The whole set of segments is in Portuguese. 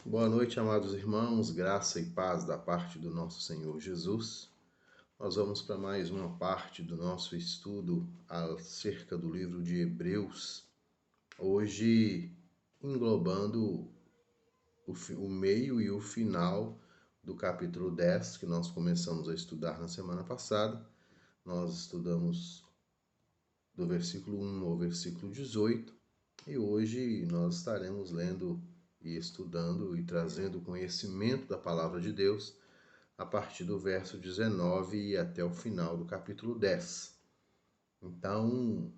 Boa noite, amados irmãos, graça e paz da parte do nosso Senhor Jesus. Nós vamos para mais uma parte do nosso estudo acerca do livro de Hebreus, hoje englobando o meio e o final do capítulo 10, que nós começamos a estudar na semana passada. Nós estudamos do versículo 1 ao versículo 18 e hoje nós estaremos lendo e estudando e trazendo conhecimento da palavra de Deus a partir do verso 19 e até o final do capítulo 10. Então,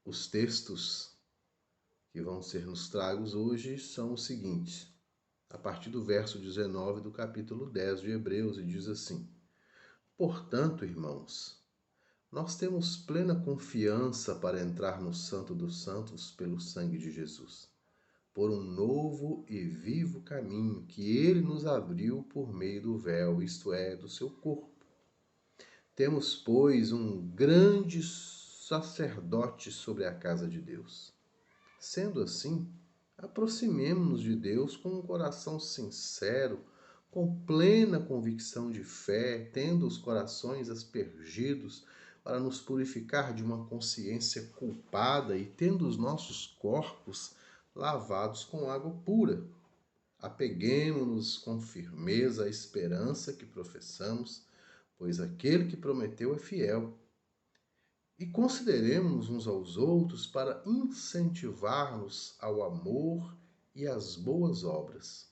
os textos que vão ser nos tragos hoje são os seguintes. A partir do verso 19 do capítulo 10 de Hebreus, e diz assim: Portanto, irmãos, nós temos plena confiança para entrar no Santo dos Santos pelo sangue de Jesus, por um novo e vivo caminho que ele nos abriu por meio do véu, isto é, do seu corpo. Temos, pois, um grande sacerdote sobre a casa de Deus. Sendo assim, aproximemo-nos de Deus com um coração sincero, com plena convicção de fé, tendo os corações aspergidos para nos purificar de uma consciência culpada e tendo os nossos corpos lavados com água pura. Apeguemo-nos com firmeza à esperança que professamos, pois aquele que prometeu é fiel. E consideremos uns aos outros para incentivar-nos ao amor e às boas obras.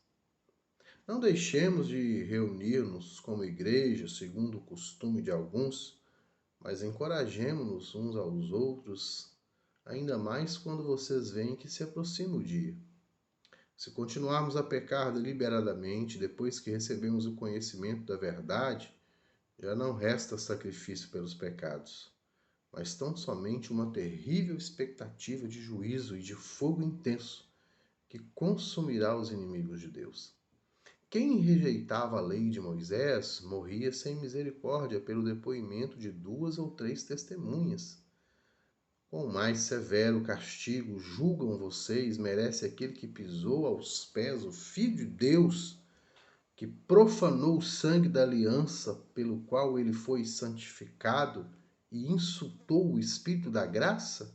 Não deixemos de reunir-nos como igreja, segundo o costume de alguns, mas encorajemo-nos uns aos outros, ainda mais quando vocês veem que se aproxima o dia. Se continuarmos a pecar deliberadamente depois que recebemos o conhecimento da verdade, já não resta sacrifício pelos pecados, mas tão somente uma terrível expectativa de juízo e de fogo intenso que consumirá os inimigos de Deus. Quem rejeitava a lei de Moisés morria sem misericórdia pelo depoimento de 2 ou 3 testemunhas. Quão mais severo castigo, julgam vocês, merece aquele que pisou aos pés o Filho de Deus, que profanou o sangue da aliança pelo qual ele foi santificado e insultou o Espírito da graça?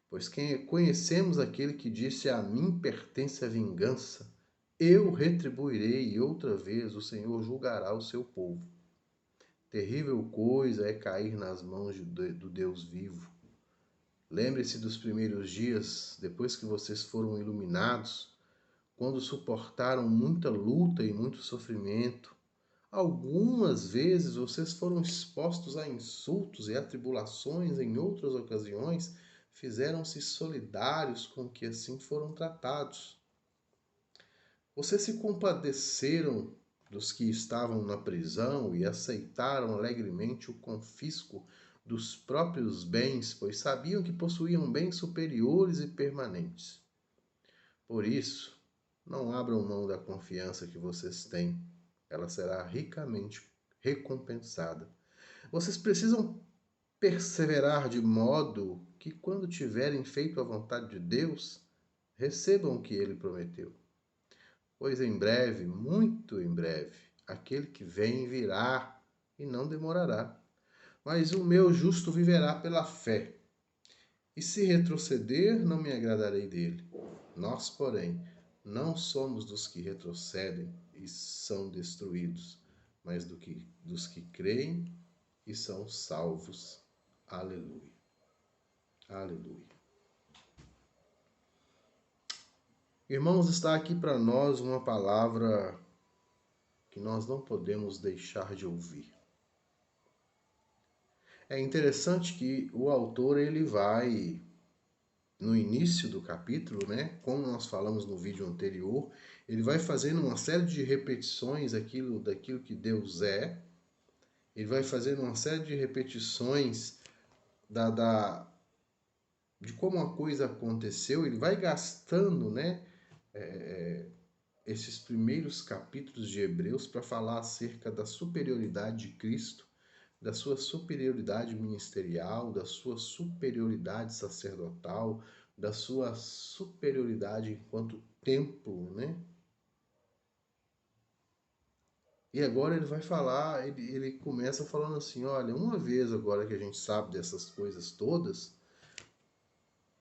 Pois conhecemos aquele que disse: A mim pertence a vingança, eu retribuirei, e outra vez o Senhor julgará o seu povo. Terrível coisa é cair nas mãos do Deus vivo. Lembre-se dos primeiros dias, depois que vocês foram iluminados, quando suportaram muita luta e muito sofrimento. Algumas vezes vocês foram expostos a insultos e atribulações, em outras ocasiões fizeram-se solidários com que assim foram tratados. Vocês se compadeceram dos que estavam na prisão e aceitaram alegremente o confisco dos próprios bens, pois sabiam que possuíam bens superiores e permanentes. Por isso, não abram mão da confiança que vocês têm. Ela será ricamente recompensada. Vocês precisam perseverar de modo que, quando tiverem feito a vontade de Deus, recebam o que ele prometeu. Pois em breve, muito em breve, aquele que vem virá e não demorará. Mas o meu justo viverá pela fé. E se retroceder, não me agradarei dele. Nós, porém, não somos dos que retrocedem e são destruídos, mas dos que creem e são salvos. Aleluia. Aleluia. Irmãos, está aqui para nós uma palavra que nós não podemos deixar de ouvir. É interessante que o autor ele vai no início do capítulo, né, como nós falamos no vídeo anterior, ele vai fazendo uma série de repetições daquilo que Deus é. Ele vai fazendo uma série de repetições de como a coisa aconteceu. Ele vai gastando, né, esses primeiros capítulos de Hebreus para falar acerca da superioridade de Cristo, da sua superioridade ministerial, da sua superioridade sacerdotal, da sua superioridade enquanto templo, né? E agora ele vai falar, ele começa falando assim, olha, uma vez agora que a gente sabe dessas coisas todas,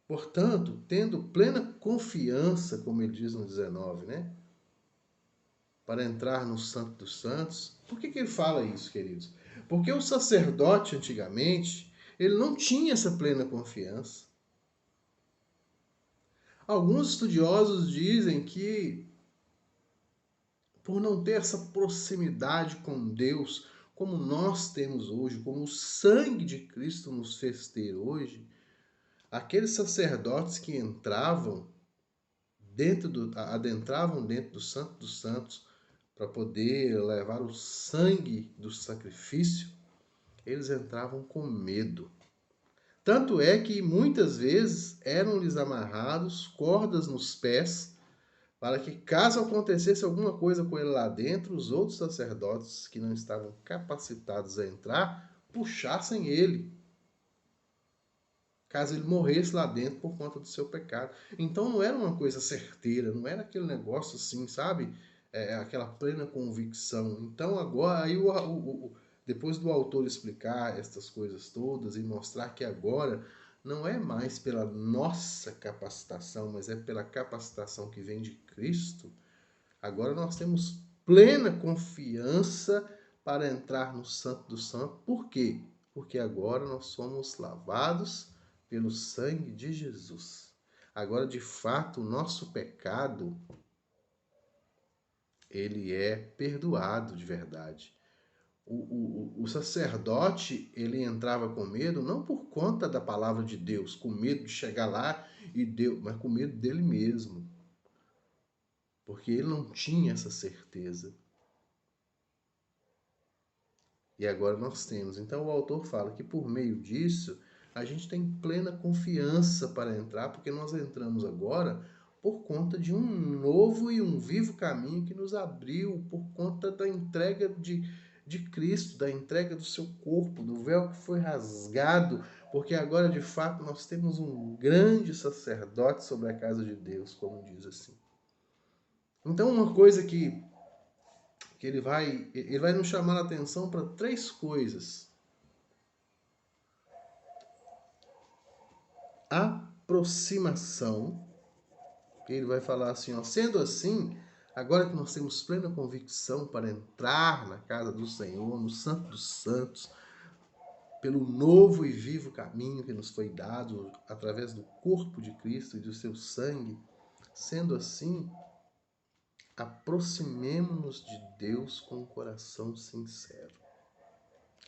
portanto, tendo plena confiança, como ele diz no 19, né? Para entrar no Santo dos Santos. Por que ele fala isso, queridos? Porque o sacerdote, antigamente, ele não tinha essa plena confiança. Alguns estudiosos dizem que, por não ter essa proximidade com Deus, como nós temos hoje, como o sangue de Cristo nos fez ter hoje, aqueles sacerdotes que adentravam dentro do Santo dos Santos para poder levar o sangue do sacrifício, eles entravam com medo. Tanto é que muitas vezes eram-lhes amarrados cordas nos pés, para que, caso acontecesse alguma coisa com ele lá dentro, os outros sacerdotes que não estavam capacitados a entrar puxassem ele, caso ele morresse lá dentro por conta do seu pecado. Então não era uma coisa certeira, não era aquele negócio assim, sabe? Aquela plena convicção. Então agora, aí depois do autor explicar estas coisas todas e mostrar que agora não é mais pela nossa capacitação, mas é pela capacitação que vem de Cristo, agora nós temos plena confiança para entrar no Santo do Santo. Por quê? Porque agora nós somos lavados pelo sangue de Jesus. Agora, de fato, o nosso pecado, ele é perdoado de verdade. O sacerdote, ele entrava com medo, não por conta da palavra de Deus, com medo de chegar lá e Deus, mas com medo dele mesmo. Porque ele não tinha essa certeza. E agora nós temos. Então o autor fala que por meio disso a gente tem plena confiança para entrar, porque nós entramos agora por conta de um novo e um vivo caminho que nos abriu, por conta da entrega de Cristo, da entrega do seu corpo, do véu que foi rasgado, porque agora de fato nós temos um grande sacerdote sobre a casa de Deus, como diz assim. Então uma coisa que ele vai nos chamar a atenção para três coisas. Aproximação. Ele vai falar assim, ó, sendo assim, agora que nós temos plena convicção para entrar na casa do Senhor, no Santo dos Santos, pelo novo e vivo caminho que nos foi dado através do corpo de Cristo e do seu sangue, sendo assim, aproximemo-nos de Deus com um coração sincero.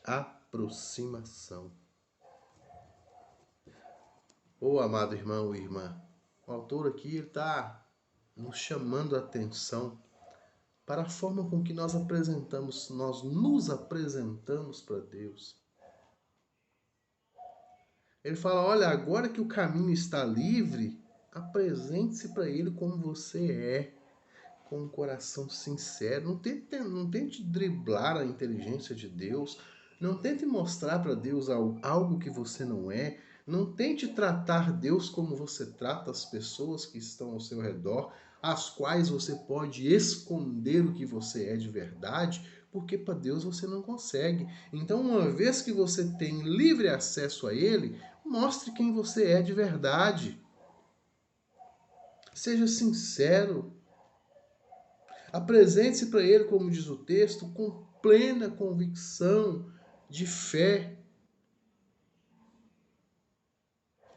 Aproximação. Ô amado irmão e irmã, o autor aqui está nos chamando a atenção para a forma com que nós nos apresentamos para Deus. Ele fala, olha, agora que o caminho está livre, apresente-se para Ele como você é, com um coração sincero. Não tente driblar a inteligência de Deus, não tente mostrar para Deus algo que você não é, não tente tratar Deus como você trata as pessoas que estão ao seu redor, às quais você pode esconder o que você é de verdade, porque para Deus você não consegue. Então, uma vez que você tem livre acesso a Ele, mostre quem você é de verdade. Seja sincero. Apresente-se para Ele, como diz o texto, com plena convicção de fé,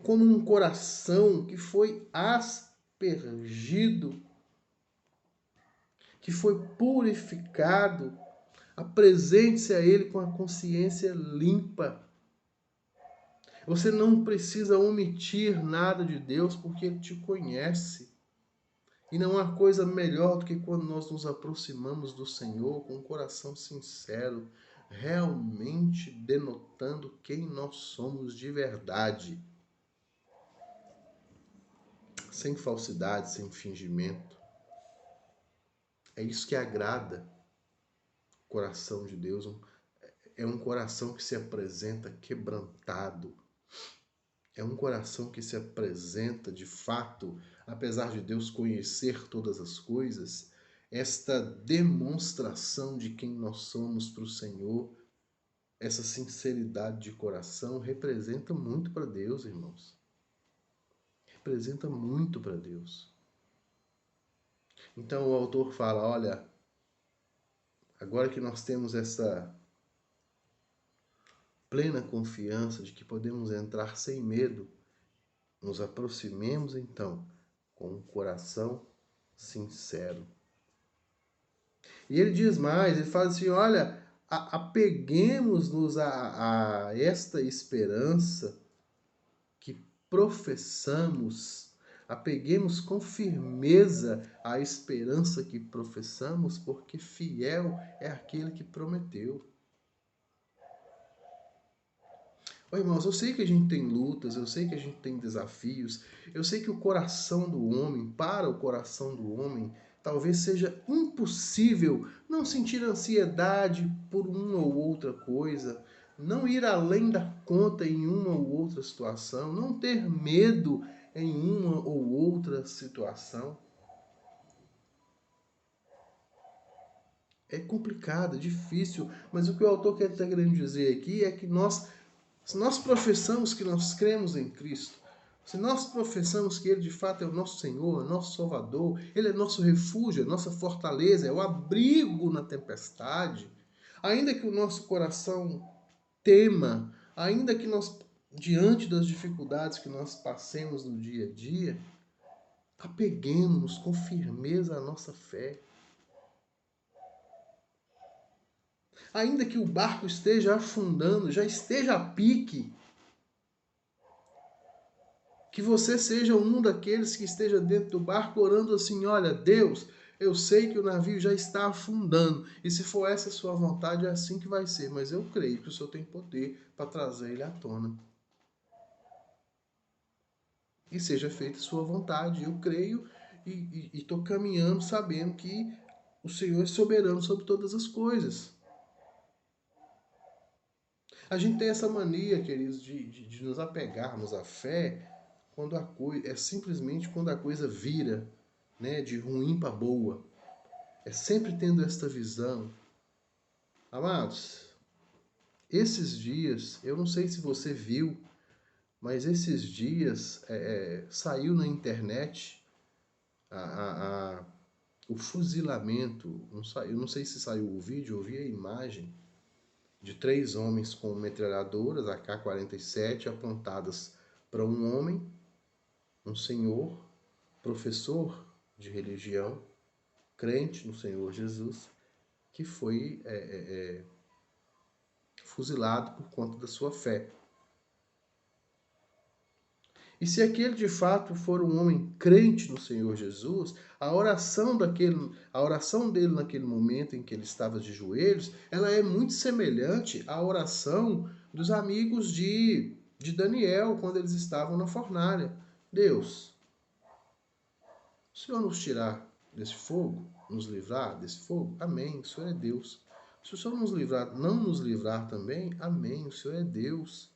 como um coração que foi aspergido, que foi purificado. Apresente-se a Ele com a consciência limpa. Você não precisa omitir nada de Deus, porque Ele te conhece. E não há coisa melhor do que quando nós nos aproximamos do Senhor com um coração sincero, realmente denotando quem nós somos de verdade. Sem falsidade, sem fingimento. É isso que agrada o coração de Deus. É um coração que se apresenta quebrantado. É um coração que se apresenta, de fato, apesar de Deus conhecer todas as coisas, esta demonstração de quem nós somos para o Senhor, essa sinceridade de coração, representa muito para Deus, irmãos. Representa muito para Deus. Então o autor fala, olha, agora que nós temos essa plena confiança de que podemos entrar sem medo, nos aproximemos então com um coração sincero. E ele diz mais, ele fala assim, olha, apeguemos-nos a esta esperança que professamos, apeguemos com firmeza a esperança que professamos, porque fiel é aquele que prometeu. Ô, irmãos, eu sei que a gente tem lutas, eu sei que a gente tem desafios, eu sei que o coração do homem, para o coração do homem, talvez seja impossível não sentir ansiedade por uma ou outra coisa, não ir além da conta em uma ou outra situação, não ter medo em uma ou outra situação. É complicado, é difícil, mas o que o autor quer estar querendo dizer aqui é que se nós professamos que nós cremos em Cristo, se nós professamos que Ele de fato é o nosso Senhor, é nosso Salvador, Ele é nosso refúgio, é nossa fortaleza, é o abrigo na tempestade, ainda que o nosso coração tema, ainda que nós, diante das dificuldades que nós passemos no dia a dia, apeguemos-nos com firmeza à nossa fé. Ainda que o barco esteja afundando, já esteja a pique, que você seja um daqueles que esteja dentro do barco orando assim, olha, Deus, eu sei que o navio já está afundando, e se for essa a sua vontade, é assim que vai ser, mas eu creio que o Senhor tem poder para trazer ele à tona. E seja feita a sua vontade, eu creio e estou caminhando sabendo que o Senhor é soberano sobre todas as coisas. A gente tem essa mania, queridos, de nos apegarmos à fé quando a coisa é simplesmente quando a coisa vira, né, de ruim para boa. É sempre tendo esta visão. Amados, esses dias, eu não sei se você viu, mas esses dias saiu na internet o fuzilamento. Eu não sei se saiu o vídeo, eu vi a imagem de 3 homens com metralhadoras AK-47 apontadas para um homem, um senhor, professor de religião, crente no Senhor Jesus, que foi fuzilado por conta da sua fé. E se aquele de fato for um homem crente no Senhor Jesus, a oração dele naquele momento em que ele estava de joelhos, ela é muito semelhante à oração dos amigos de Daniel quando eles estavam na fornalha. Deus, o Senhor nos tirar desse fogo, nos livrar desse fogo? Amém, o Senhor é Deus. Se o Senhor não nos livrar também, amém, o Senhor é Deus.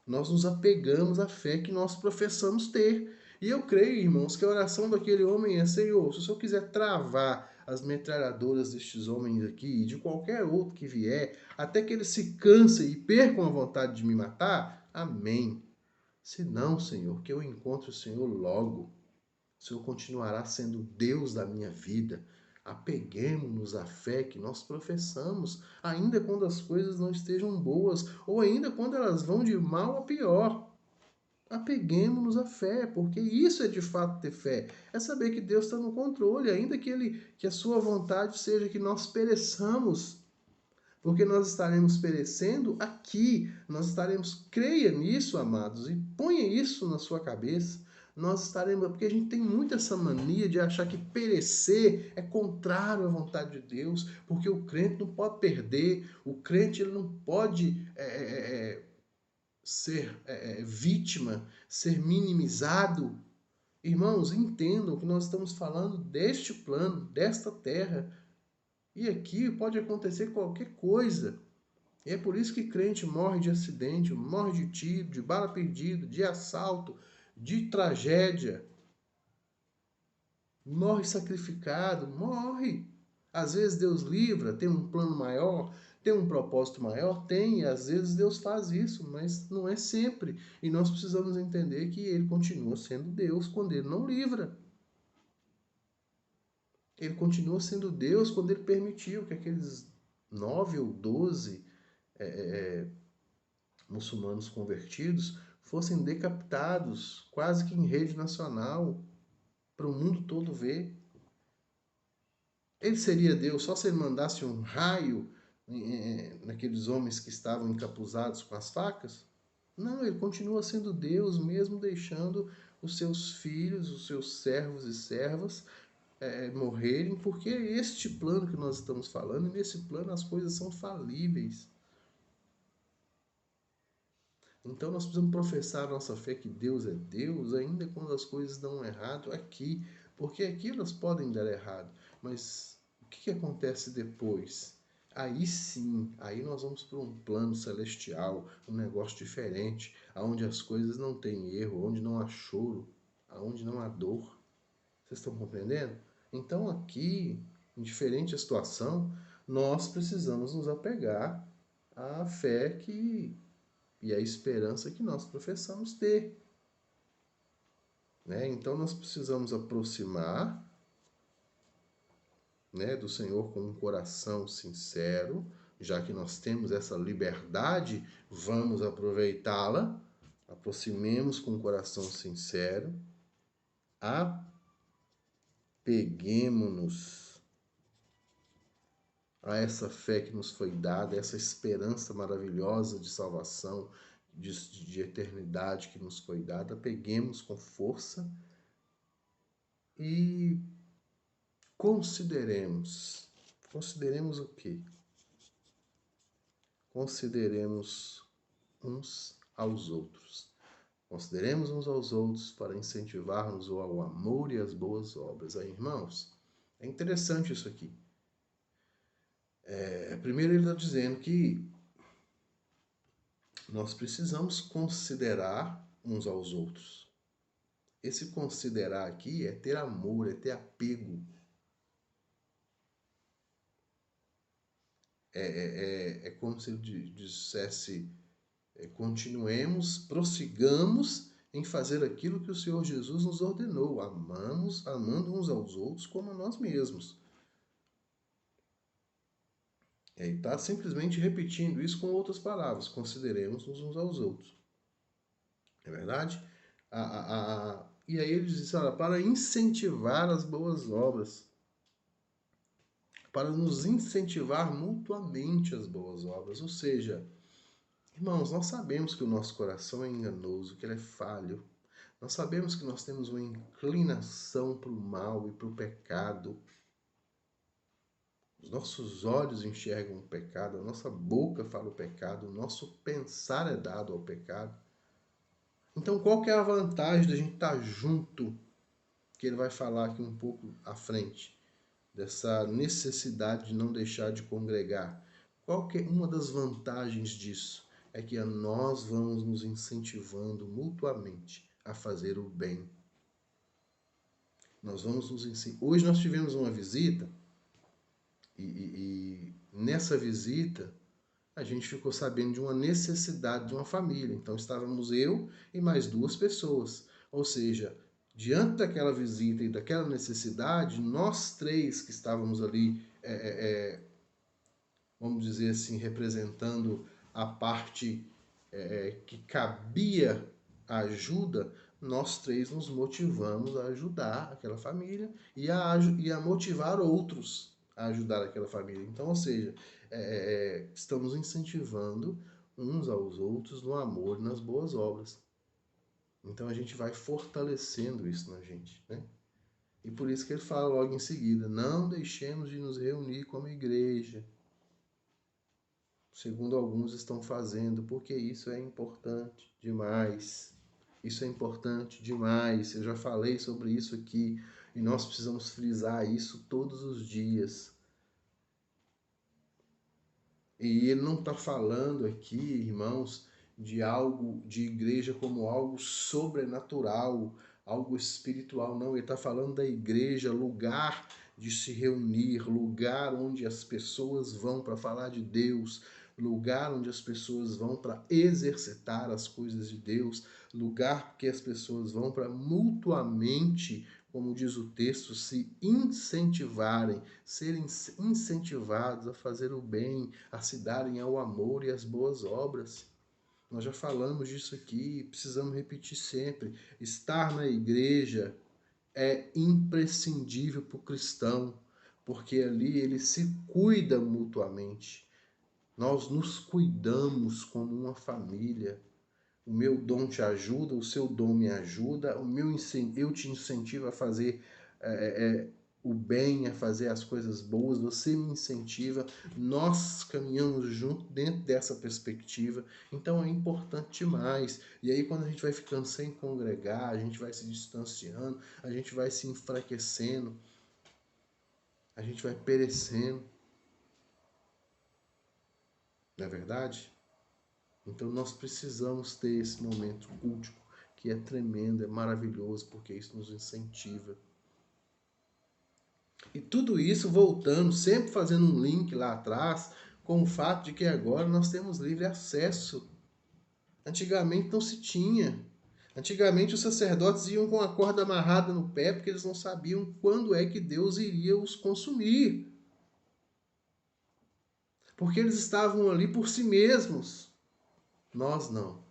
Nós nos apegamos à fé que nós professamos ter. E eu creio, irmãos, que a oração daquele homem é, Senhor, se o Senhor quiser travar as metralhadoras destes homens aqui e de qualquer outro que vier, até que eles se cansem e percam a vontade de me matar, amém. Se não, Senhor, que eu encontre o Senhor logo. O Senhor continuará sendo Deus da minha vida. Apeguemos-nos à fé que nós professamos, ainda quando as coisas não estejam boas, ou ainda quando elas vão de mal a pior. Apeguemos-nos à fé, porque isso é de fato ter fé. É saber que Deus está no controle, ainda que a sua vontade seja que nós pereçamos. Porque nós estaremos perecendo aqui, nós estaremos, creia nisso, amados, e ponha isso na sua cabeça. Nós estaremos, porque a gente tem muito essa mania de achar que perecer é contrário à vontade de Deus, porque o crente não pode perder, o crente ele não pode ser vítima, ser minimizado. Irmãos, entendam que nós estamos falando deste plano, desta terra, e aqui pode acontecer qualquer coisa. E é por isso que crente morre de acidente, morre de tiro, de bala perdida, de assalto, de tragédia. morre sacrificado, morre. Às vezes Deus livra, tem um plano maior, tem um propósito maior, tem, e às vezes Deus faz isso, mas não é sempre. E nós precisamos entender que ele continua sendo Deus quando ele não livra. Ele continua sendo Deus quando ele permitiu que aqueles 9 ou 12 muçulmanos convertidos fossem decapitados, quase que em rede nacional, para o mundo todo ver. Ele seria Deus só se ele mandasse um raio naqueles homens que estavam encapuzados com as facas? Não, ele continua sendo Deus, mesmo deixando os seus filhos, os seus servos e servas morrerem, porque é este plano que nós estamos falando, e nesse plano as coisas são falíveis. Então nós precisamos professar a nossa fé que Deus é Deus, ainda quando as coisas dão errado aqui, porque aqui elas podem dar errado, mas o que acontece depois? Aí sim, aí nós vamos para um plano celestial, um negócio diferente, onde as coisas não têm erro, onde não há choro, onde não há dor. Vocês estão compreendendo? Então aqui, indiferente a situação, nós precisamos nos apegar à fé e à esperança que nós professamos ter. Né? Então nós precisamos aproximar, né, do Senhor com um coração sincero, já que nós temos essa liberdade, vamos aproveitá-la. Aproximemos com um coração sincero, apeguemo-nos a essa fé que nos foi dada, essa esperança maravilhosa de salvação, de eternidade que nos foi dada, peguemos com força e consideremos. Consideremos o quê? Consideremos uns aos outros. Consideremos uns aos outros para incentivar-nos ao amor e às boas obras. Aí, irmãos, é interessante isso aqui. Primeiro ele está dizendo que nós precisamos considerar uns aos outros. Esse considerar aqui é ter amor, é ter apego. É como se ele dissesse, continuemos, prossigamos em fazer aquilo que o Senhor Jesus nos ordenou, amando uns aos outros como a nós mesmos. Ele está simplesmente repetindo isso com outras palavras, consideremos uns aos outros. É verdade? E aí ele diz, olha, para incentivar as boas obras, para nos incentivar mutuamente as boas obras. Ou seja, irmãos, nós sabemos que o nosso coração é enganoso, que ele é falho. Nós sabemos que nós temos uma inclinação para o mal e para o pecado. Os nossos olhos enxergam o pecado, a nossa boca fala o pecado, o nosso pensar é dado ao pecado. Então, qual que é a vantagem da gente estar junto? Que ele vai falar aqui um pouco à frente, dessa necessidade de não deixar de congregar. Qual que é uma das vantagens disso? É que nós vamos nos incentivando mutuamente a fazer o bem. Nós vamos nos incentivar. Hoje nós tivemos uma visita e nessa visita a gente ficou sabendo de uma necessidade de uma família. Então estávamos eu e mais 2 pessoas. Ou seja, diante daquela visita e daquela necessidade, nós 3 que estávamos ali, vamos dizer assim, representando a parte que cabia a ajuda, nós 3 nos motivamos a ajudar aquela família e a motivar outros a ajudar aquela família. Então, ou seja, estamos incentivando uns aos outros no amor e nas boas obras. Então a gente vai fortalecendo isso na gente, né? E por isso que ele fala logo em seguida, não deixemos de nos reunir como igreja, segundo alguns estão fazendo, porque isso é importante demais. Isso é importante demais. Eu já falei sobre isso aqui e nós precisamos frisar isso todos os dias. E ele não está falando aqui, irmãos, de algo, de igreja como algo sobrenatural, algo espiritual, não. Ele está falando da igreja, lugar de se reunir, lugar onde as pessoas vão para falar de Deus, lugar onde as pessoas vão para exercitar as coisas de Deus, lugar que as pessoas vão para mutuamente, como diz o texto, se incentivarem, serem incentivados a fazer o bem, a se darem ao amor e às boas obras. Nós já falamos disso aqui, precisamos repetir sempre. Estar na igreja é imprescindível para o cristão, porque ali ele se cuida mutuamente. Nós nos cuidamos como uma família. O meu dom te ajuda, o seu dom me ajuda, eu te incentivo a fazer o bem, a fazer as coisas boas, você me incentiva, nós caminhamos junto dentro dessa perspectiva, então é importante demais. E aí quando a gente vai ficando sem congregar, a gente vai se distanciando, a gente vai se enfraquecendo, a gente vai perecendo, não é verdade? Então nós precisamos ter esse momento cultico, que é tremendo, é maravilhoso, porque isso nos incentiva. E tudo isso voltando, sempre fazendo um link lá atrás, com o fato de que agora nós temos livre acesso. Antigamente não se tinha. Antigamente os sacerdotes iam com a corda amarrada no pé, porque eles não sabiam quando é que Deus iria os consumir. Porque eles estavam ali por si mesmos. Nós não.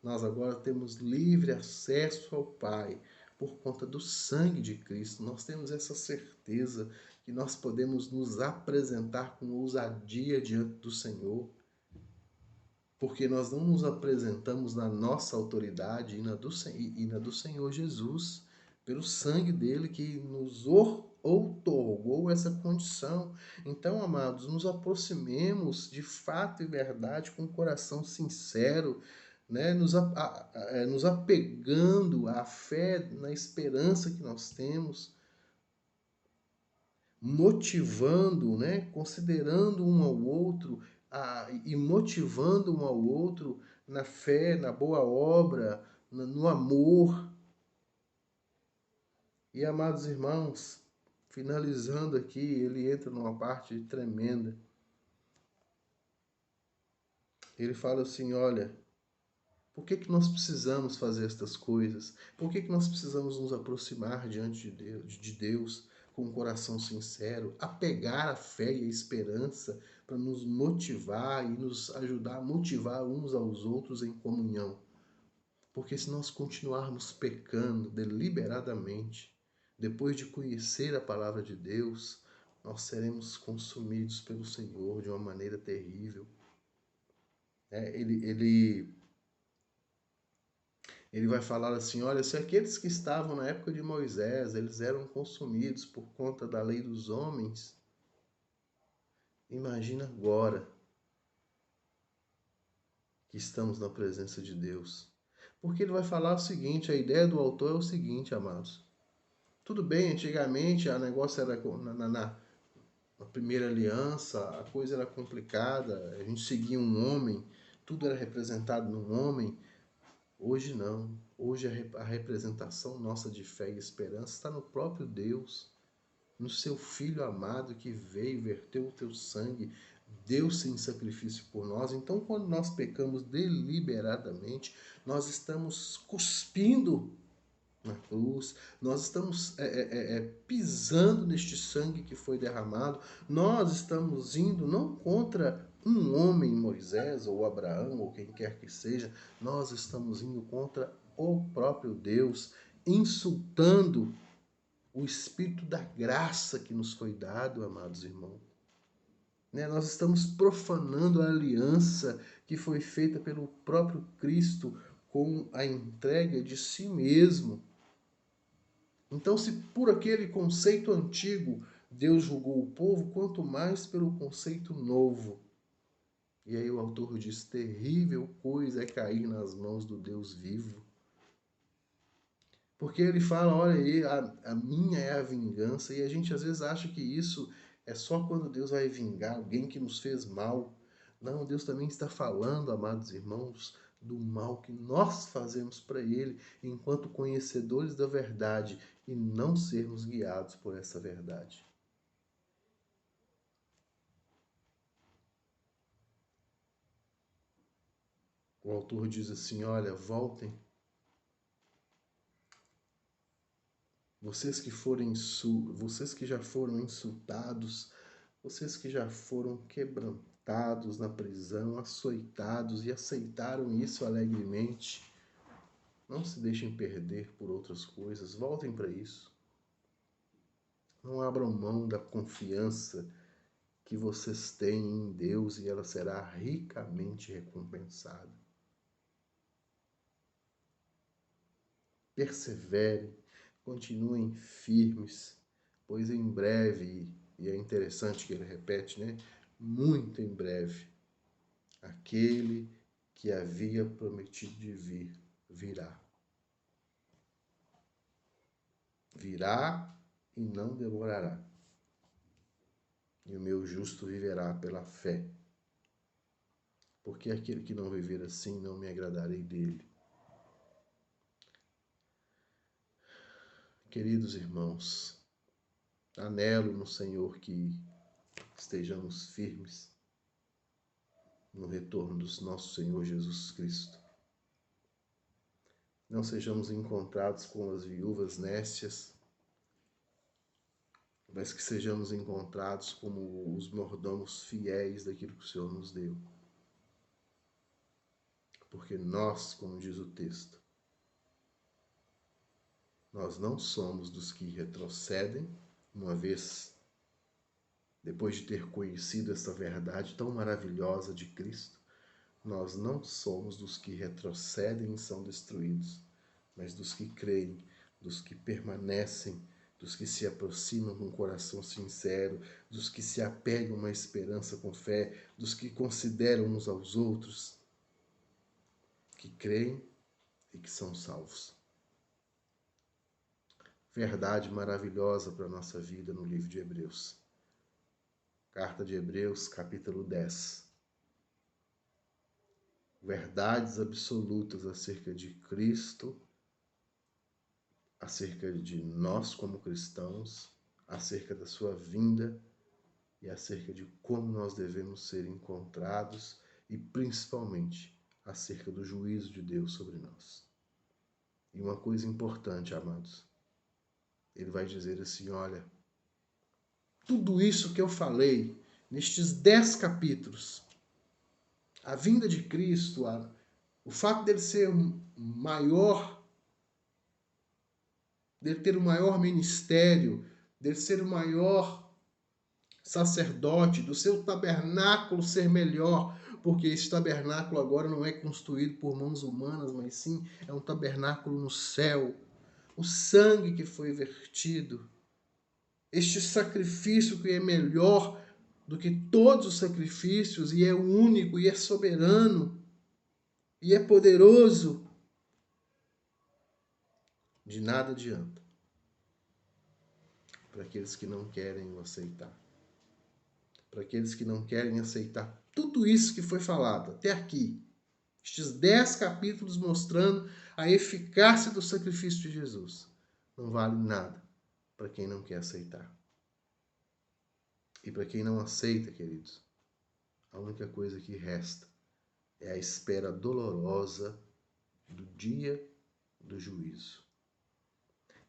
Nós agora temos livre acesso ao Pai por conta do sangue de Cristo. Nós temos essa certeza que nós podemos nos apresentar com ousadia diante do Senhor, porque nós não nos apresentamos na nossa autoridade e na do Senhor Jesus, pelo sangue dele que nos outorgou essa condição. Então, amados, nos aproximemos de fato e verdade com um coração sincero, né? Nos apegando à fé, na esperança que nós temos, motivando, né? Considerando um ao outro e motivando um ao outro na fé, na boa obra, no amor. E, amados irmãos, finalizando aqui, ele entra numa parte tremenda. Ele fala assim, olha, por que nós precisamos fazer estas coisas? Por que nós precisamos nos aproximar diante de Deus com um coração sincero, apegar a fé e a esperança para nos motivar e nos ajudar a motivar uns aos outros em comunhão? Porque se nós continuarmos pecando deliberadamente, depois de conhecer a palavra de Deus, nós seremos consumidos pelo Senhor de uma maneira terrível. Ele vai falar assim, olha, se aqueles que estavam na época de Moisés, eles eram consumidos por conta da lei dos homens, imagina agora que estamos na presença de Deus. Porque ele vai falar o seguinte, a ideia do autor é o seguinte, amados. Tudo bem, antigamente a negócio era na primeira aliança, a coisa era complicada, a gente seguia um homem, tudo era representado num homem. Hoje não. Hoje a representação nossa de fé e esperança está no próprio Deus, no seu Filho amado que veio, verteu o teu sangue, deu-se em sacrifício por nós. Então, quando nós pecamos deliberadamente, nós estamos cuspindo na cruz, nós estamos pisando neste sangue que foi derramado, nós estamos indo não contra um homem, Moisés ou Abraão ou quem quer que seja, nós estamos indo contra o próprio Deus, insultando o Espírito da graça que nos foi dado, amados irmãos. Nós estamos profanando a aliança que foi feita pelo próprio Cristo com a entrega de si mesmo. Então, se por aquele conceito antigo Deus julgou o povo, quanto mais pelo conceito novo. E aí o autor diz, terrível coisa é cair nas mãos do Deus vivo. Porque ele fala, olha aí, a minha é a vingança, e a gente às vezes acha que isso é só quando Deus vai vingar alguém que nos fez mal. Não, Deus também está falando, amados irmãos, do mal que nós fazemos para ele enquanto conhecedores da verdade e não sermos guiados por essa verdade. O autor diz assim: olha, voltem. Vocês que já foram insultados, vocês que já foram quebrantados na prisão, açoitados e aceitaram isso alegremente, não se deixem perder por outras coisas, voltem para isso. Não abram mão da confiança que vocês têm em Deus e ela será ricamente recompensada. Perseverem, continuem firmes, pois em breve, e é interessante que ele repete, né? Muito em breve, aquele que havia prometido de vir, virá. Virá e não demorará. E o meu justo viverá pela fé. Porque aquele que não viver assim, não me agradarei dele. Queridos irmãos, anelo no Senhor que estejamos firmes no retorno do nosso Senhor Jesus Cristo. Não sejamos encontrados com as viúvas nécias, mas que sejamos encontrados como os mordomos fiéis daquilo que o Senhor nos deu. Porque nós, como diz o texto, nós não somos dos que retrocedem, uma vez depois de ter conhecido essa verdade tão maravilhosa de Cristo, nós não somos dos que retrocedem e são destruídos, mas dos que creem, dos que permanecem, dos que se aproximam com um coração sincero, dos que se apegam a uma esperança com fé, dos que consideram uns aos outros, que creem e que são salvos. Verdade maravilhosa para a nossa vida no livro de Hebreus. Carta de Hebreus, capítulo 10. Verdades absolutas acerca de Cristo, acerca de nós como cristãos, acerca da sua vinda e acerca de como nós devemos ser encontrados e principalmente acerca do juízo de Deus sobre nós. E uma coisa importante, amados, ele vai dizer assim, olha, tudo isso que eu falei nestes 10 capítulos, a vinda de Cristo, o fato dele ser maior, dele ter o maior ministério, dele ser o maior sacerdote, do seu tabernáculo ser melhor, porque esse tabernáculo agora não é construído por mãos humanas, mas sim é um tabernáculo no céu. O sangue que foi vertido, este sacrifício que é melhor do que todos os sacrifícios e é único e é soberano e é poderoso, de nada adianta para aqueles que não querem o aceitar. Para aqueles que não querem aceitar tudo isso que foi falado até aqui. Estes 10 capítulos mostrando a eficácia do sacrifício de Jesus. Não vale nada para quem não quer aceitar. E para quem não aceita, queridos, a única coisa que resta é a espera dolorosa do dia do juízo.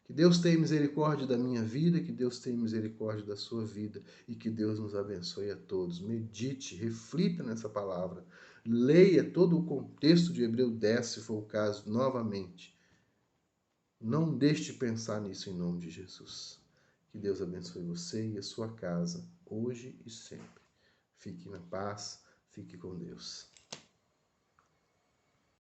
Que Deus tenha misericórdia da minha vida, que Deus tenha misericórdia da sua vida e que Deus nos abençoe a todos. Medite, reflita nessa palavra, leia todo o contexto de Hebreus 10, se for o caso, novamente. Não deixe de pensar nisso em nome de Jesus. Que Deus abençoe você e a sua casa, hoje e sempre. Fique na paz, fique com Deus.